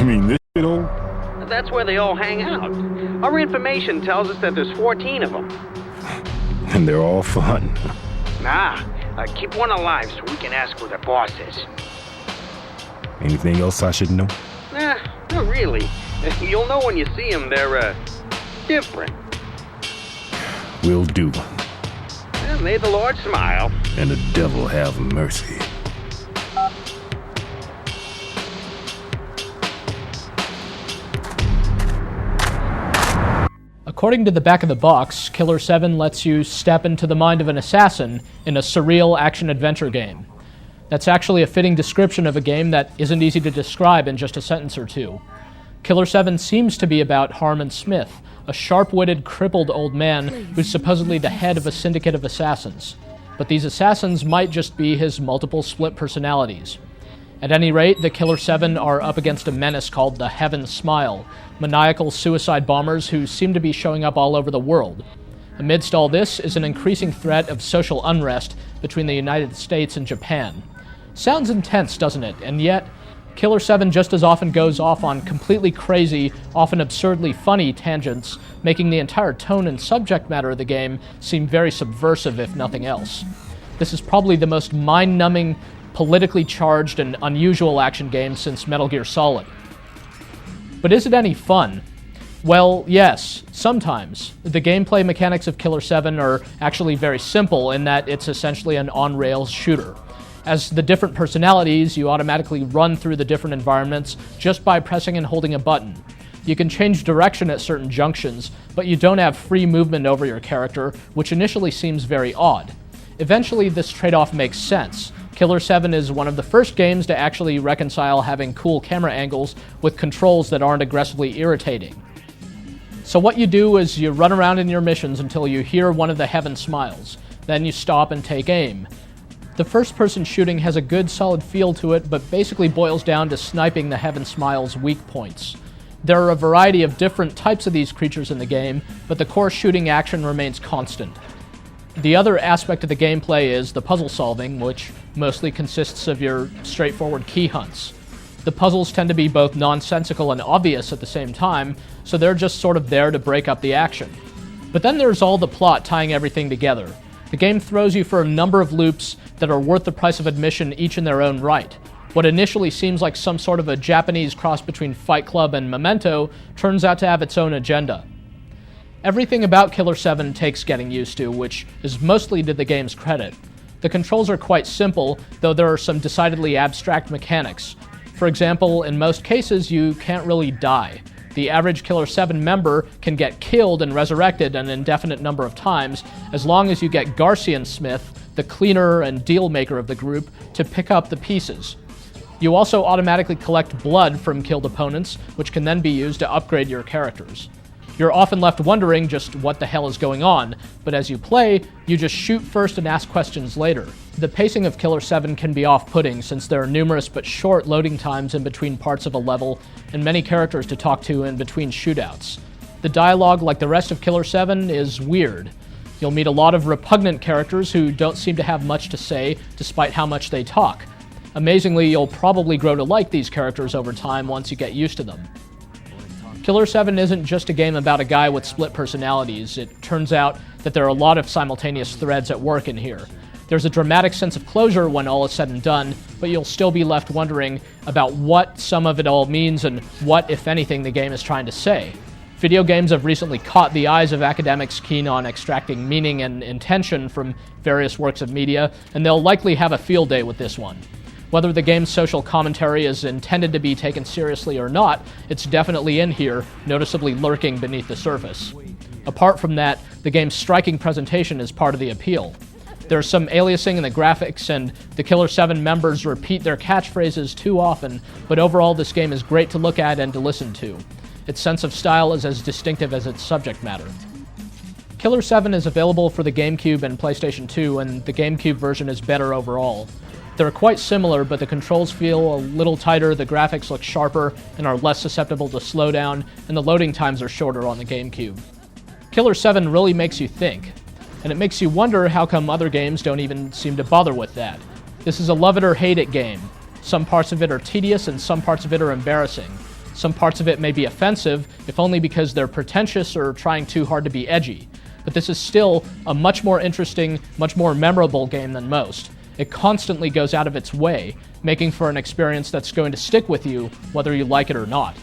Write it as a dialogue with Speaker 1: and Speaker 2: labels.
Speaker 1: mean this shithole?
Speaker 2: That's where they all hang out. Our information tells us that there's 14 of them.
Speaker 1: And they're all fun.
Speaker 2: Nah, keep one alive so we can ask who the boss is.
Speaker 1: Anything else I should know?
Speaker 2: Nah, not really. You'll know when you see them, they're, different.
Speaker 1: Will do.
Speaker 2: And may the Lord smile.
Speaker 1: And the devil have mercy.
Speaker 3: According to the back of the box, Killer 7 lets you step into the mind of an assassin in a surreal action-adventure game. That's actually a fitting description of a game that isn't easy to describe in just a sentence or two. Killer 7 seems to be about Harmon Smith, a sharp-witted, crippled old man who's supposedly the head of a syndicate of assassins. But these assassins might just be his multiple split personalities. At any rate, the Killer 7 are up against a menace called the Heaven Smile, maniacal suicide bombers who seem to be showing up all over the world. Amidst all this is an increasing threat of social unrest between the United States and Japan. Sounds intense, doesn't it? And yet, Killer 7 just as often goes off on completely crazy, often absurdly funny tangents, making the entire tone and subject matter of the game seem very subversive, if nothing else. This is probably the most mind-numbing, politically charged, and unusual action game since Metal Gear Solid. But is it any fun? Well, yes, sometimes. The gameplay mechanics of Killer 7 are actually very simple in that it's essentially an on-rails shooter. As the different personalities, you automatically run through the different environments just by pressing and holding a button. You can change direction at certain junctions, but you don't have free movement over your character, which initially seems very odd. Eventually, this trade-off makes sense. Killer 7 is one of the first games to actually reconcile having cool camera angles with controls that aren't aggressively irritating. So what you do is you run around in your missions until you hear one of the Heaven Smiles. Then you stop and take aim. The first-person shooting has a good, solid feel to it, but basically boils down to sniping the Heaven Smile's weak points. There are a variety of different types of these creatures in the game, but the core shooting action remains constant. The other aspect of the gameplay is the puzzle solving, which mostly consists of your straightforward key hunts. The puzzles tend to be both nonsensical and obvious at the same time, so they're just sort of there to break up the action. But then there's all the plot tying everything together. The game throws you for a number of loops that are worth the price of admission each in their own right. What initially seems like some sort of a Japanese cross between Fight Club and Memento turns out to have its own agenda. Everything about Killer 7 takes getting used to, which is mostly to the game's credit. The controls are quite simple, though there are some decidedly abstract mechanics. For example, in most cases, you can't really die. The average Killer 7 member can get killed and resurrected an indefinite number of times, as long as you get Garcian Smith, the cleaner and deal maker of the group, to pick up the pieces. You also automatically collect blood from killed opponents, which can then be used to upgrade your characters. You're often left wondering just what the hell is going on, but as you play, you just shoot first and ask questions later. The pacing of Killer 7 can be off-putting since there are numerous but short loading times in between parts of a level and many characters to talk to in between shootouts. The dialogue, like the rest of Killer 7, is weird. You'll meet a lot of repugnant characters who don't seem to have much to say despite how much they talk. Amazingly, you'll probably grow to like these characters over time once you get used to them. Killer 7 isn't just a game about a guy with split personalities. It turns out that there are a lot of simultaneous threads at work in here. There's a dramatic sense of closure when all is said and done, but you'll still be left wondering about what some of it all means and what, if anything, the game is trying to say. Video games have recently caught the eyes of academics keen on extracting meaning and intention from various works of media, and they'll likely have a field day with this one. Whether the game's social commentary is intended to be taken seriously or not, it's definitely in here, noticeably lurking beneath the surface. Apart from that, the game's striking presentation is part of the appeal. There's some aliasing in the graphics, and the Killer 7 members repeat their catchphrases too often, but overall this game is great to look at and to listen to. Its sense of style is as distinctive as its subject matter. Killer 7 is available for the GameCube and PlayStation 2, and the GameCube version is better overall. They're quite similar, but the controls feel a little tighter, the graphics look sharper and are less susceptible to slowdown, and the loading times are shorter on the GameCube. Killer 7 really makes you think, and it makes you wonder how come other games don't even seem to bother with that. This is a love it or hate it game. Some parts of it are tedious and some parts of it are embarrassing. Some parts of it may be offensive, if only because they're pretentious or trying too hard to be edgy. But this is still a much more interesting, much more memorable game than most. It constantly goes out of its way, making for an experience that's going to stick with you whether you like it or not.